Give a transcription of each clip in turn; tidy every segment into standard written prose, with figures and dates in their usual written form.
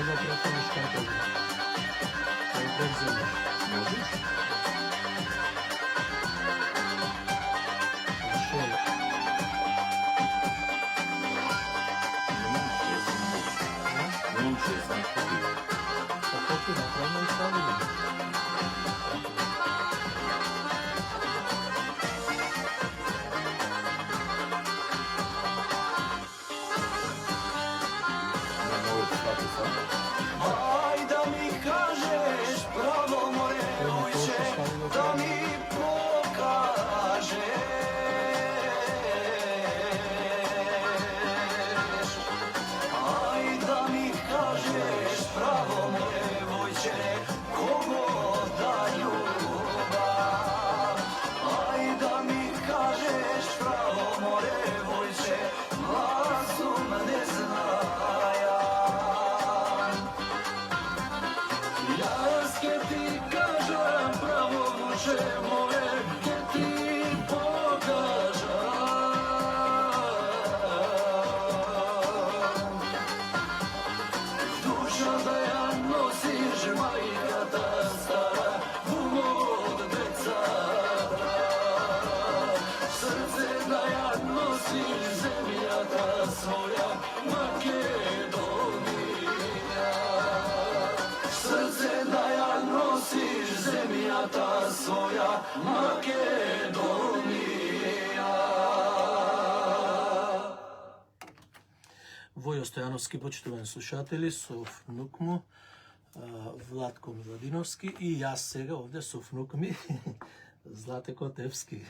да префериш карта да превземеш. Можеш? Шо е? Немам 60 копии. Па колку направено и ставили? На новото статуса. Aj da mi kažeš pravo moje ojče, da mi pokažeš. Aj da mi kažeš pravo moje ojče, kogo da ljubav. Aj da mi kažeš pravo moje ojče, razum ne znaja. Jaz ke ti kažem pravo moče moje, ke ti pokažem. Duša da ja nosiš, majka ta stara, od deca. Srce da ja nosiš, zemlja ta svoja, Makedonija. Srce da ja nosiš, zemlja ta svoja, Makedonija. Војо Стојановски, почитувани слушатели, со внук му, Владко Миладиновски, и јас сега овде со внук ми, Злате Котевски.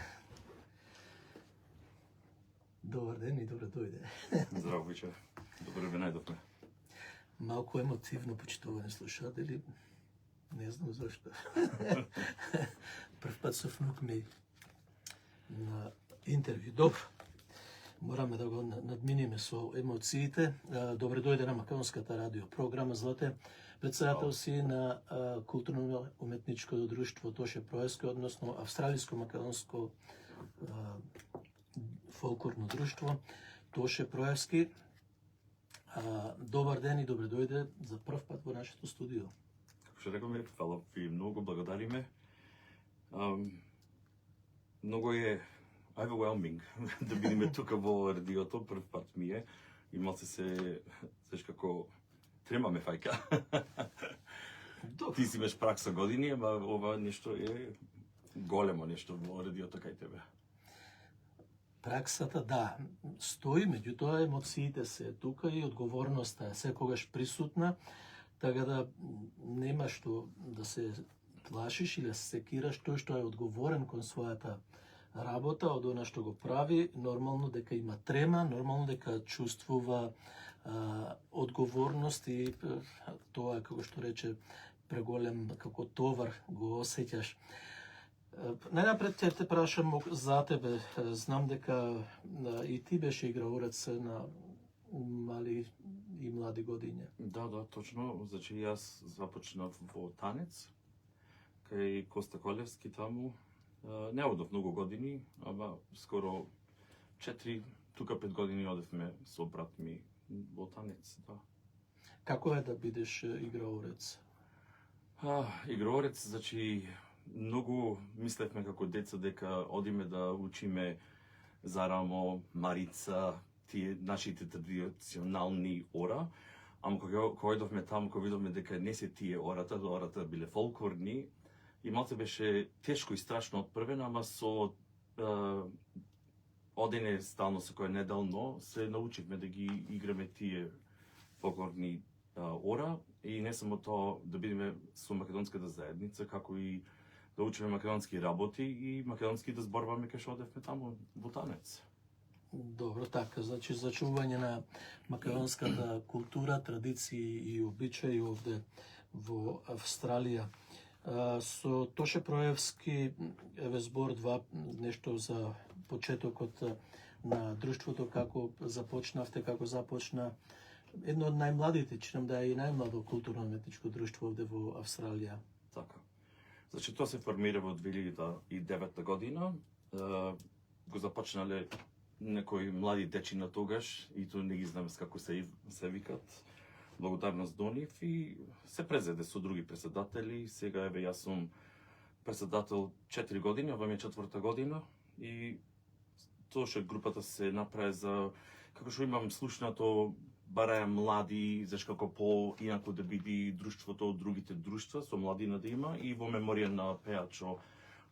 Добар ден и добро дојде. Здраво, вечер. Добро ве најдовме. Малку емотивно, почитувани слушатели, не знам зашто. Прв пат со внук ми на интервју. Добро. Мораме да го надминиме со емоциите. Добре дојде на Македонската радио програма, Злате. Председател си на културно-уметничкото друштво Тоше Проевски, односно Австралиско-македонско фолклорно друштво Тоше Проевски. Добар ден и добре дојде за прв пат во нашето студио. Како што рековме, фала ви многу, благодариме. Многу е overwhelming да бидеме тука во радиото, прв пат ми е. И малце се, знаеш како, тремаме фајка. Ти си имаш пракса години, ама ова нешто е големо нешто во радиото кај тебе. Праксата, да, стои, меѓутоа емоциите се тука и одговорноста е секогаш присутна, така да нема што да се плашиш или да се секираш. Тој што е одговорен кон својата работа, од она што го прави, нормално дека има трема, нормално дека чувствува одговорност и тоа, како што рече, преголем како товар го осеќаш. Најнапред ќе те прашам за тебе. Знам дека и ти беше играорец на мали и млади години. Да, точно. Значи јас започнав во танец кај Коста Колевски таму. Не одов многу години, ама скоро 4, тука 5 години одевме со брат ми во танец, да. Како е да бидеш играорец? Играорец, значи, многу мислевме како деца дека одиме да учиме зарамо, марица, тие нашите традиционални ора, ама кога одовме таму, кога видовме дека не се тие ората биле фолклорни, и малце беше тешко и страшно отпрвено, ама со одење стално секоја неделно се научивме да ги играме тие фолклорни ора, и не само тоа да бидеме со македонската заедница, како и да учиме македонски работи и македонски да зборуваме кај што одевме таму во танец. Добро, така, значи зачување на македонската култура, традиции и обичаи овде во Австралија. Со Тоше Проевски, еве збор два, нешто за почетокот на друштвото, како започнавте, како започна едно од најмладите, чинам да е и најмладо културно-уметничко друштво овде во Австралија. Така. Значи тоа се формира во 2009 година. Го започнале некои млади дечи на тогаш, и тоа не ги знам како се викат. благодарност до нив и се презеде со други председатели. Сега еве јас сум председател 4 години, ова ми е 4-та година и тоа што групата се направи за како што имам слушнато бараја млади, зашто како по-инако да биде друштвото од другите друштва, со младина да има и во меморија на пеачо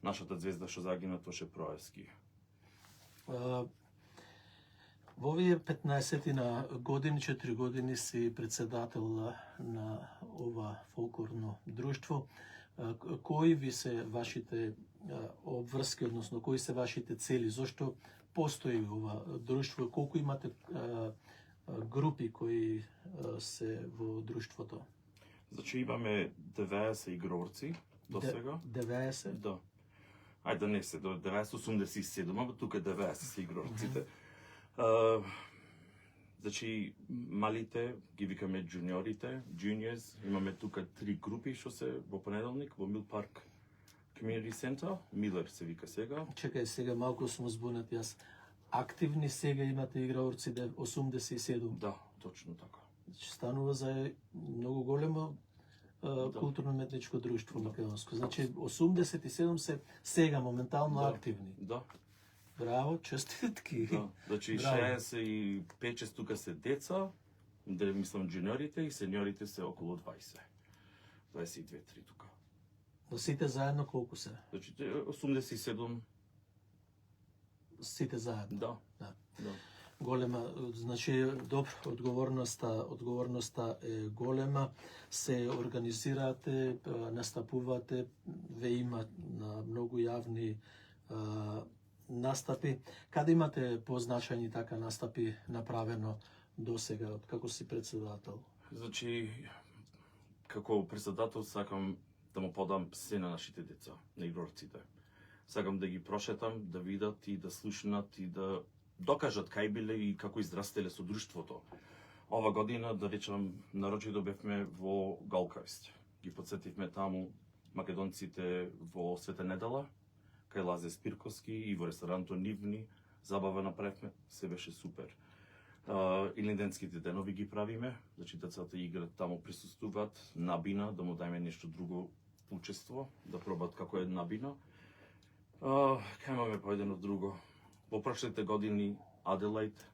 нашата звезда што загина Тоше Проевски. Во овие 15 години, 4 години си председател на ова фолклорно друштво. Кои ви се вашите обврски, односно кои се вашите цели? Зошто постои ова друштво? Колку имате групи кои се во друштвото? Значи имаме 90 игрорци до сега. 90? Да. Ајде не се, до 987, ама тука 90 се игрорците. Значи, малите ги викаме джуниорите, juniors. Имаме тука 3 групи што се во понеделник во Мил Парк Community Center. Милер се вика сега. Чекај, сега малку сум збунат јас. Активни сега имате играорци 87. Да, точно така. Значи станува за многу големо културно-метничко друштво македонско. Значи 87 се сега моментално активни. Да. Браво, честитки. Да. Значи Браво. 65 тука се деца, да мислам джуниорите и сениорите се околу 20. 22-3 тука. Но сите заедно колку се? Значи 87, Сите заедно. да. Да. Да. Голема, значи добро, одговорноста е голема, се организирате, настапувате, ве има на многу јавни настапи. Каде имате позначајни така настапи направено до сега, од како си председател? Значи, како председател сакам да му подам се на нашите деца, на игрорците. Сакам да ги прошетам, да видат и да слушнат и да докажат кај биле и како израстеле со друштвото. Ова година, да речам, нарочито бевме во Gold Coast. Ги подсетивме таму македонците во Света Недела, кај Лазе Спирковски и во ресторанто Нивни. Забава направивме, се беше супер. Илинденските денови ги правиме, значи децата играат таму, присуствуваат, набина, да му дајме нешто друго учество, да пробат како е набина. Кај имаме поедено друго? Во прошлите години Аделаид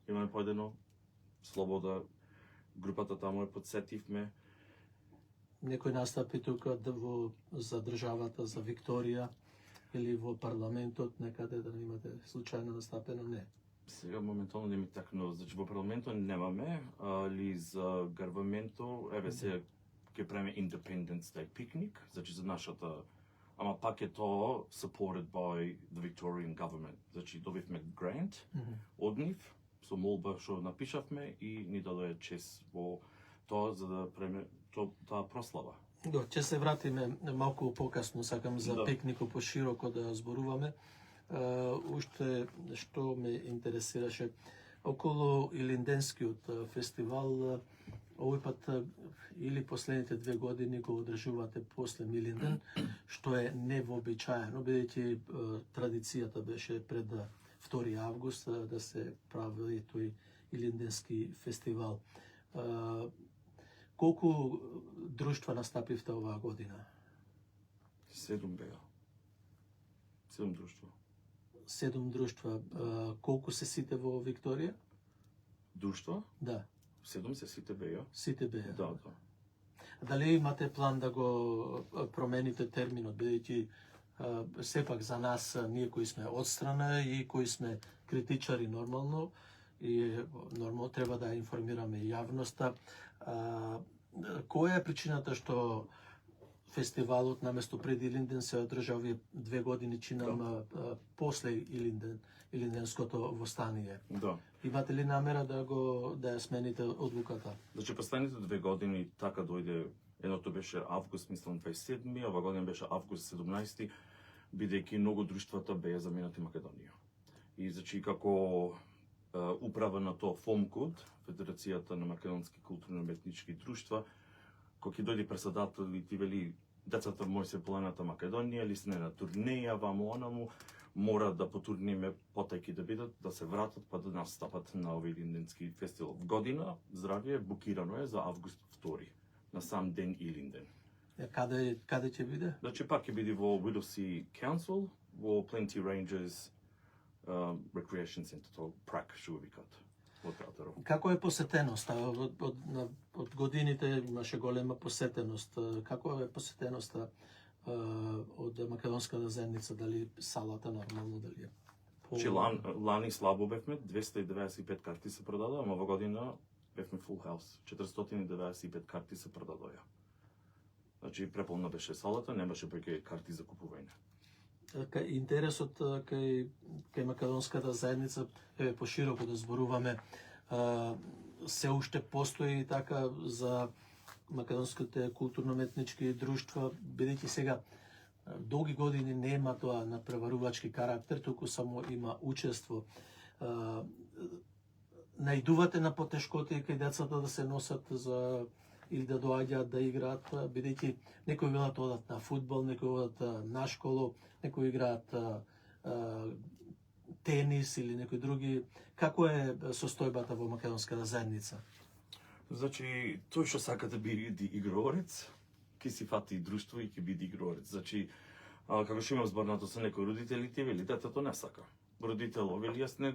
имаме поедено, Слобода, групата таму е подсетивме. Некои настапи тука за државата, за Викторија или во парламентот, некаде да имате случајно настапено? Не. Сега моментално не ми такно, значи во парламентот немаме, али за гарваменто, еве се ќе правиме Independence Day пикник, значи за нашата, ама пак е тоа supported by the Victorian government. Значи добивме грант од нив, со молба што напишавме и ни даде чест во тоа за да правиме таа прослава. До, ќе се вратиме малку покасно, сакам за Да. пикникот пошироко да зборуваме. Уште што ме интересираше, околу Илинденскиот фестивал, овој пат или последните 2 години го одржувате после Милинден, што е невообичаено, бидејќи традицијата беше пред 2 август да се прави тој Илинденски фестивал. Колку друштва настапивте оваа година? 7 беа. 7 друштва. 7 друштва. Колку се сите во Викторија? Друштва? Да, 7 се сите беа. сите беа. Да, да. Дали имате план да го промените терминот, бидејќи сепак за нас, ние кои сме одстрана и кои сме критичари нормално, и нормално треба да информираме јавноста. Која е причината што фестивалот наместо пред Илинден се одржа овие 2 години, чинам после Илинденското востание? Да. Имате ли намера да ја смените одлуката? Значи, последните 2 години така дојде, едното беше август, мислам 27, ова година беше август 17, бидејќи многу друштвата беа заменати Македонија. И значи како управа на тоа ФОМКУД, Федерацијата на македонски културно-уметнички друштва, кога ќе дојде председател и ти вели децата мои се планата Македонија или се на турнеја, ваму онаму, мора да потурниме потеки да бидат, да се вратат па да настапат на овој Илинденски фестивал. В година здравје букирано е за август 2 на сам ден Илинден. Каде ќе биде? Значи пак ќе биде во Whittlesea Council, во Plenty Ranges Recreation Center, то ПРАК што го викаат во театарот. Како е посетеноста? Од годините имаше голема посетеност. Како е посетеноста од македонската заедница? Дали салата нормално, дали е? Значи лани слабо бевме, 295 карти се продадоа, ама во година бевме full house. 495 карти се продадоа. Значи преполна беше салата, немаше повеќе карти за купување. Интересот кај македонската заедница е пошироко да зборуваме, се уште постои така за македонските културно-метнички друштва, бидејќи сега долги години нема тоа на преварувачки карактер, туку само има учество. Најдувате на потешкоти кај децата да се носат за или да доаѓаат да играат, бидејќи некои велат одат на фудбал, некои одат на школу, некои играат тенис или некои други. Како е состојбата во македонската заедница? Значи, тој што сака да биде играорец, ќе си фати друштво и ќе биде играорец. Значи, како што имам зборнато со некои родители, ти вели, детето не сака. Родител вели, јас не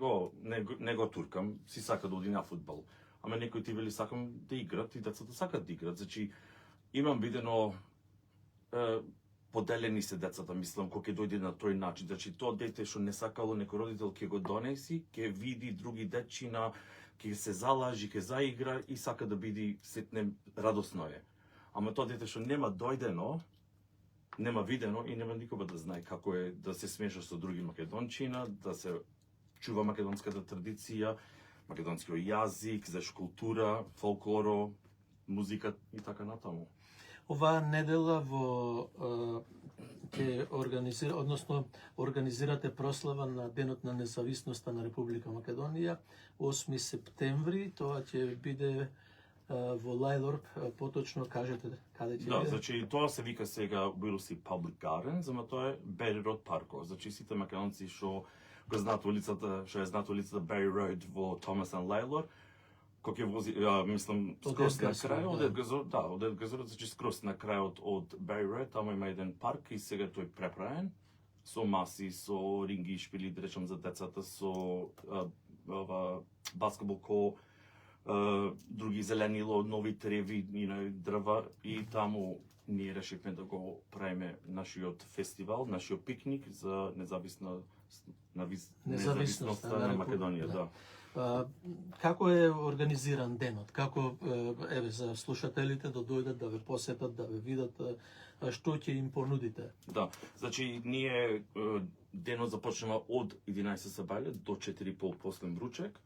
го туркам, си сака да оди на фудбал. Ама некои ти вели, сакам да играт и децата сакат да играт. Значи, имам видено поделени се децата, мислам, кога ќе дојде на тој начин. Значи, тоа дете што не сакало некој родител ќе го донеси, ќе види други дечина, ќе се залажи, ќе заигра и сака да биде сетне радосно е. Ама тоа дете што нема дојдено, нема видено и нема никога да знае како е да се смеша со други македончина, да се чува македонската традиција, македонскиот јазик, знаеш, култура, фолклоро, музика и така натаму. Оваа недела ќе организирате прослава на Денот на независноста на Република Македонија, 8 септември, тоа ќе биде во Лајлорп, поточно кажете каде ќе Да, биде? значи тоа се вика сега Whittlesea Public Gardens, ама тоа е Barry Road парко. Значи сите македонци што го знаат улицата, што ја знаат улицата Barry Road во Thomas and Лајлор, кога ќе вози, мислам, скрос на крај, од Едгазор, значи скрос на крајот од Barry Road, таму има еден парк и сега тој преправен со маси, со ринги, шпили, да речам за децата, со баскетбол ко, други зелени нови треви, дрва и таму ние решивме да го правиме нашиот фестивал, нашиот пикник за независноста на Македонија, да. Како е организиран денот? Како еве за слушателите да дојдат да ве посетат, да ве видат, што ќе им понудите? Да, значи ние денот започнува од 11 сабајле до 4:30 последен ручек.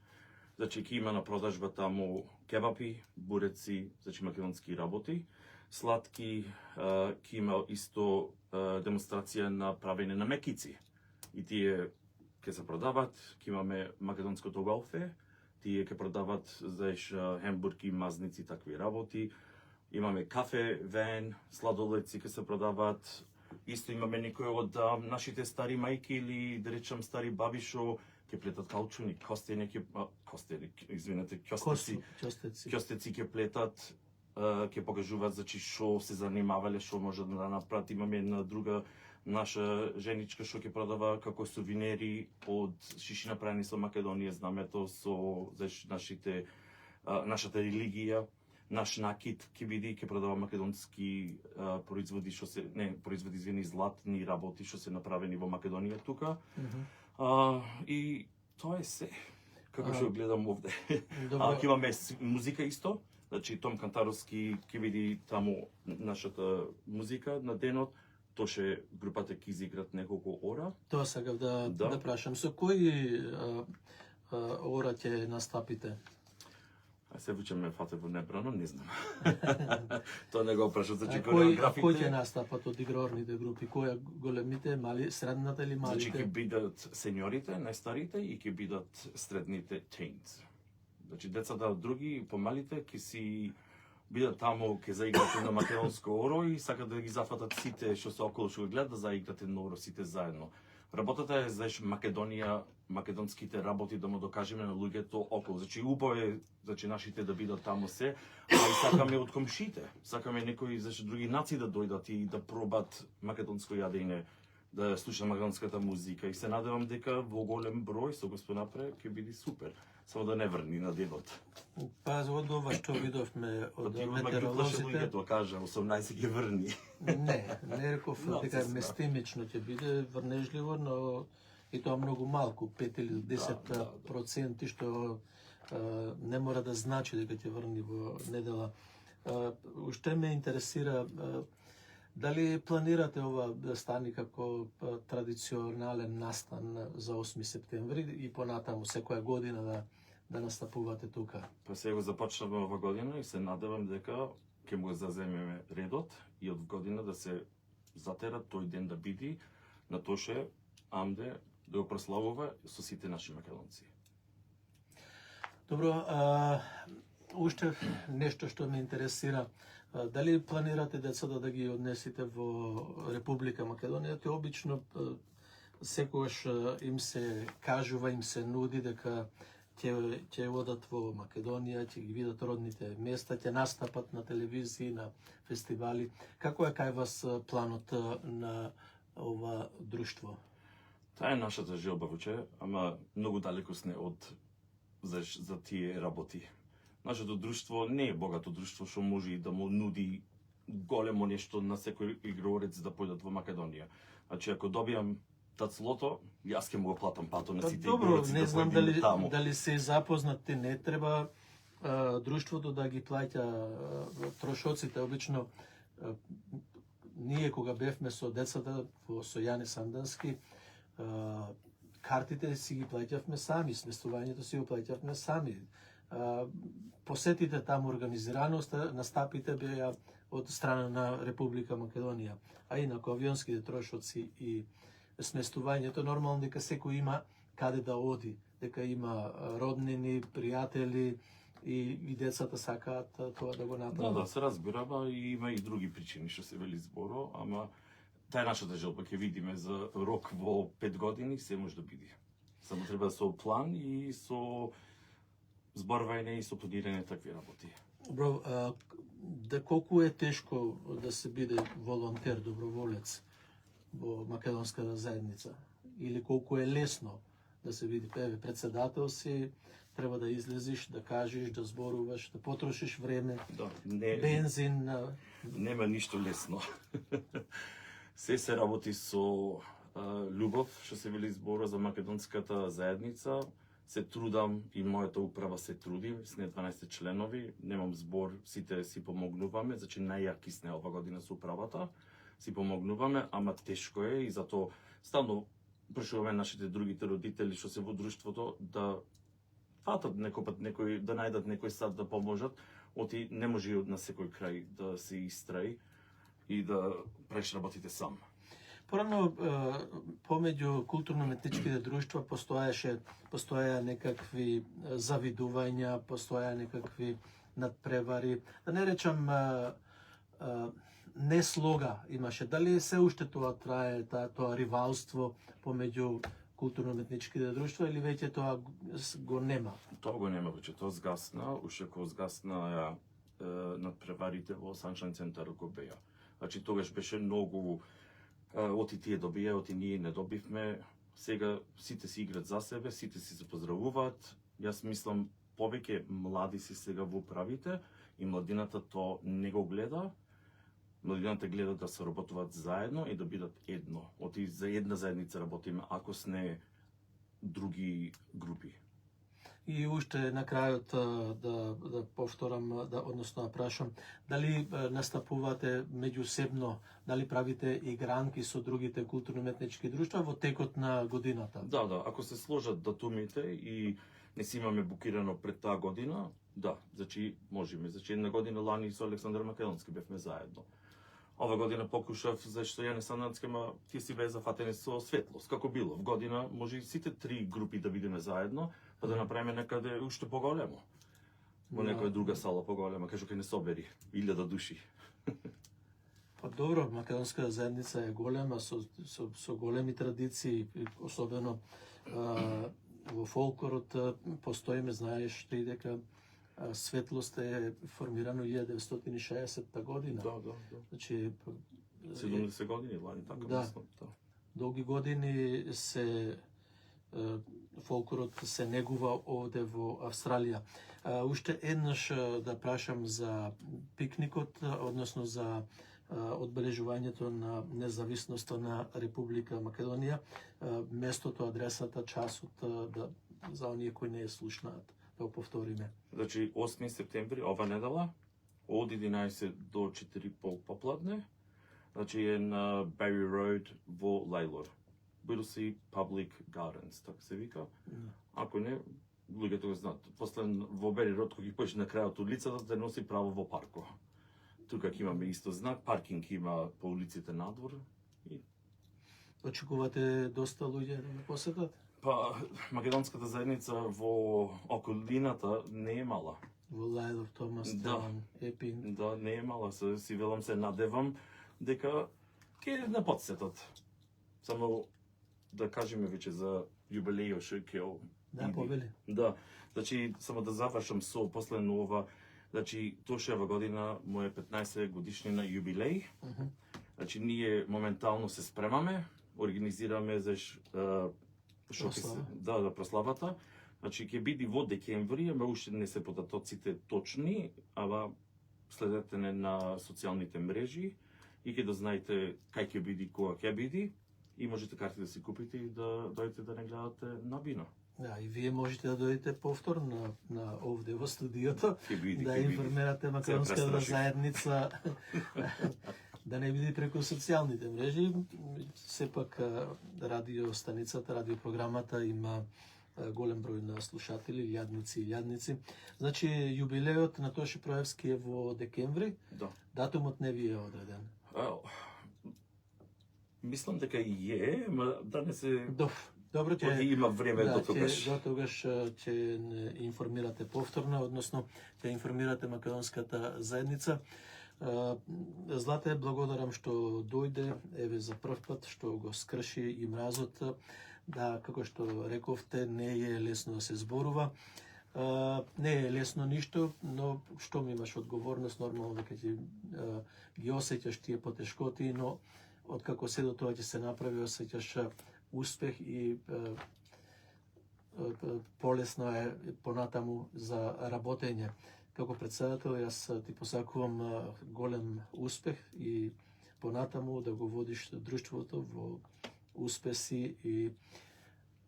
Значи ќе има на продажба таму кебапи, буреци, значи македонски работи, сладки, ќе има исто демонстрација на правење на мекици. И тие ќе се продават, ќе имаме македонското велфе, тие ќе продават знаеш хембурги, мазници, такви работи. Имаме кафе, вен, сладолеци ќе се продават. Исто имаме некои од нашите стари мајки или да речам стари баби што ќе плетат каучуни, костени, ќостеци ќе плетат, ќе покажуваат значи што се занимавале, што може да направат. Имаме една друга наша женичка што ќе продава како сувенери од шиши направени со Македонија, знамето со нашата религија, наш накид ќе биде, ќе продава македонски производи што се златни работи што се направени во Македонија тука. И тоа е се. Како што гледам овде. Ќе имаме музика исто, значи Том Кантаровски ќе биде таму нашата музика на денот. Тоше групата ќе изиграт неколку ора. Тоа сакав да прашам. Со кои ора ќе настапите? Се вучеме фате во небрано, не знам. Тоа не го прашам, значи кои ќе настапат од игрорните групи? Кои големите, мали, средната или малите? Значи ќе бидат сеньорите, најстарите и ќе бидат средните teens. Значи децата други, помалите ќе си бидат таму, ќе заиграте на македонско оро и сакат да ги зафатат сите што се околу што го гледат, да заиграте на оро сите заедно. Работата е, знаеш, Македонија, македонските работи да му докажеме на луѓето околу. Значи, убаво е, значи, нашите да бидат таму се, а и сакаме од комшите. Сакаме некои, значи, други нации да дојдат и да пробат македонско јадење, да слушат македонската музика. И се надевам дека во голем број со го напре ќе биде супер. Само да не врни на дедот. Па од ова што видовме од Од метеоролозите, луѓето кажа 18 ќе врни. не реков дека Нацисна. местимично ќе биде врнежливо, но и тоа многу малку, 5 или 10% што не мора да значи дека ќе врни во недела. Уште ме интересира дали планирате ова да стане како традиционален настан за 8 септември и понатаму секоја година да настапувате тука? Па сега го започнавме ова година и се надевам дека ќе му го заземеме редот и од година да се затера тој ден да биде на Тоше Амде да го прославува со сите наши македонци. Добро, уште нешто што ме интересира. Дали планирате децата да ги однесете во Република Македонија? Те обично секогаш им се кажува, им се нуди дека ќе одат во Македонија, ќе ги видат родните места, ќе настапат на телевизии, на фестивали. Како е кај вас планот на ова друштво? Таа е нашата желба вуче, ама многу далеко сме од за тие работи. Нашето друштво не е богато друштво што може и да му нуди големо нешто на секој игрорец да појдат во Македонија. Значи ако добијам тацлото, јас ќе му го платам пато на сите Добро, игрорци не да знам појдат таму. дали се запознати, не треба друштвото да ги плаќа трошоците. Обично ние кога бевме со децата со Јане Сандански, картите си ги плаќавме сами, сместувањето си го плаќавме сами. Посетите таму организираноста, настапите беа од страна на Република Македонија, а инаку авионските трошоци и сместувањето, нормално дека секој има каде да оди, дека има роднини, пријатели и децата сакаат тоа да го направат. Да, се разбира, и има и други причини што се вели зборо, ама таа е нашата желба, ќе видиме за рок во 5 години, се може да биде. Само треба со план и со зборување и со планирање такви работи. Добро, да колку е тешко да се биде волонтер, доброволец во македонската заедница? Или колку е лесно да се биде председател си, треба да излезиш, да кажеш, да зборуваш, да потрошиш време, Да, бензин. нема ништо лесно. Се работи со љубов, што се вели збора за македонската заедница. Се трудам и мојата управа се труди, сме 12 членови, немам збор, сите си помогнуваме, значи најјаки сме ова година со управата, си помогнуваме, ама тешко е и затоа стално прашуваме нашите другите родители што се во друштвото да фатат некој, да најдат некој сад да поможат, оти не може на секој крај да се истраи и да правиш работите сам. Порано, помеѓу културно-метничките друштва постоја некакви завидувања, постоја некакви надпревари. Да не речам не слога имаше. Дали се уште тоа трае, тоа ривалство помеѓу културно-метничките друштва или веќе тоа го нема? Тоа го нема веќе, тоа згасна, уште кога згасна надпреварите во Саншайн центар го беа. Значи тогаш беше многу оти тие добија, оти ние не добивме. Сега сите си играат за себе, сите си се поздравуваат. Јас мислам повеќе млади си сега во управите и младината то не го гледа. Младината гледа да се работуваат заедно и да бидат едно. Оти за една заедница работиме, ако сне други групи. И уште на крајот да повторам, односно да прашам, дали настапувате меѓусебно, дали правите игранки со другите културно-метнички друштва во текот на годината? Да, ако се сложат датумите и не си имаме букирано пред таа година, да, значи можеме. Значи една година лани со Александар Македонски бевме заедно. Ова година покушав, зашто Јане Сандански, ма тие си беа зафатени со светлост. Како било, в година може и сите три групи да бидеме заедно, па да направиме некаде уште поголемо. Во некоја друга сала поголема, кажу кај не собери 1000 души. Па Добро, македонска заедница е голема, со големи традиции, особено во фолклорот постоиме, знаеш ти дека Светлост е формирано 1960 година. Да. Значи 70 години лани, така Да. мислам. Да. долги години фолклорот се негува овде во Австралија. Уште еднаш да прашам за пикникот, односно за одбележувањето на независноста на Република Македонија, местото, адресата, часот, за оние кои не ја слушнаат, да го повториме. Значи 8 септември ова недела од 11 до 4:30 попладне. Значи е на Barry Road во Лейлор. Whittlesea Public Gardens, така се вика. Ако не, луѓето го знаат. После во Barry Road кога ги појдеш на крајот улицата, те носи право во парко. Тука ќе имаме исто знак, паркинг има по улиците надвор. И Очекувате доста луѓе да ме посетат? па македонската заедница во околината не е мала. Во Лајдор, Томас, Да. Епин. Да, не е мала, си велам се надевам дека ќе не подсетат. Само да кажеме веќе за јубилејот што ќе Да, иди. повели. Да, значи само да завршам со последно ова, значи тошева година му е 15 годишнина јубилеј. Значи ние моментално се спремаме, организираме за што ќе се Прослава. да прославата. Значи ќе биде во декември, ама уште не се податоците точни, ама следете не на социјалните мрежи и ќе да знаете кај ќе биде, кога ќе биде и можете карти да си купите и да дојдете да не гледате на бино. Да, и вие можете да дојдете повторно на овде во студиото, Ќе биде, да ќе биде. информирате македонската престраши. заедница, да не биде преку социјалните мрежи. Сепак радио станицата, радиопрограмата има голем број на слушатели, илјадници и илјадници. Значи, јубилеот на Тоше Проевски е во декември, Да. датумот не ви е одреден. Мислам дека и е, ма да не се Добро, Ќе има време до тогаш. До тогаш ќе не информирате повторно, односно ќе информирате македонската заедница. Злате, благодарам што дојде, еве за прв пат, што го скрши и мразот. Да, како што рековте, не е лесно да се зборува. Не е лесно ништо, но штом имаш одговорност, нормално дека ќе ги осеќаш тие потешкоти, но откако се до тоа ќе се направи, осеќаш успех и полесно е понатаму за работење. Како председател, јас ти посакувам голем успех и понатаму да го водиш друштвото во успеси и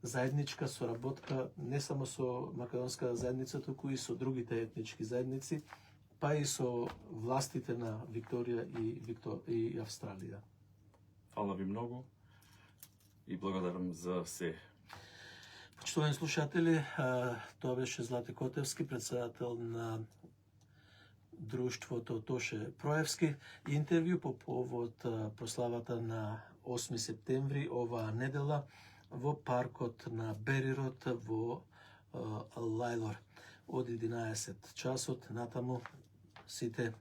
заедничка соработка не само со македонска заедница, туку и со другите етнички заедници, па и со властите на Викторија и Австралија. Фала ви многу и благодарам за се. Почитувани слушатели, тоа беше Злате Котевски, председател на друштвото Тоше Проевски. Интервју по повод прославата на 8 септември оваа недела во паркот на Берирот во Лајлор од 11 часот натаму. Сите,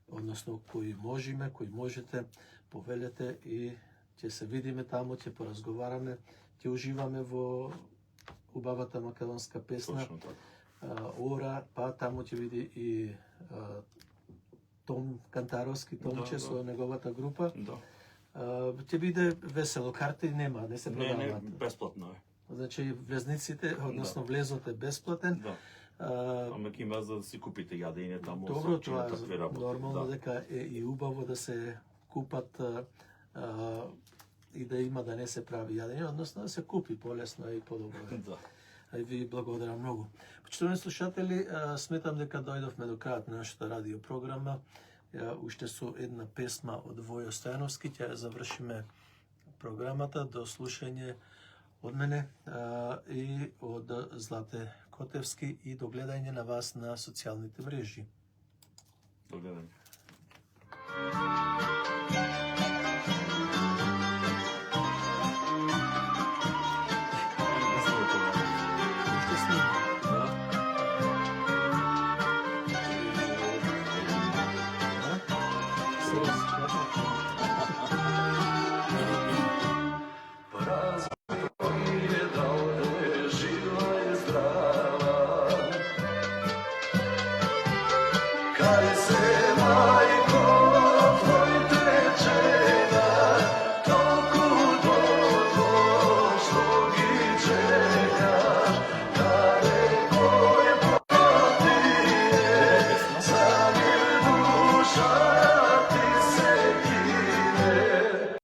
односно кои можеме, кои можете, повелете и ќе се видиме таму, ќе поразговараме, ќе уживаме во убавата македонска песна. Точно така. Ора, па таму ќе види и Том Кантаровски, Томче Да, со неговата група. Да. Ќе биде весело, карти нема, не се Не, продаваат. бесплатно е. Значи влезниците, односно влезот е бесплатен. Да. Ама ќе има за да си купите јадење таму. Добро, со тоа такви е работи. нормално Да. дека е и убаво да се купат и да има да не се прави јадење, односно да се купи полесно и подобро. Да. Ај ви благодарам многу. Почитувани слушатели, сметам дека дојдовме до крајот на нашата радиопрограма. Уште со една песма од Војо Стојановски ќе завршиме програмата. До слушање од мене и од Злате Котевски и до гледање на вас на социјалните мрежи. До гледање. Уште снимаме. Да. Сега Praznik koji je dao te živa je zdrava.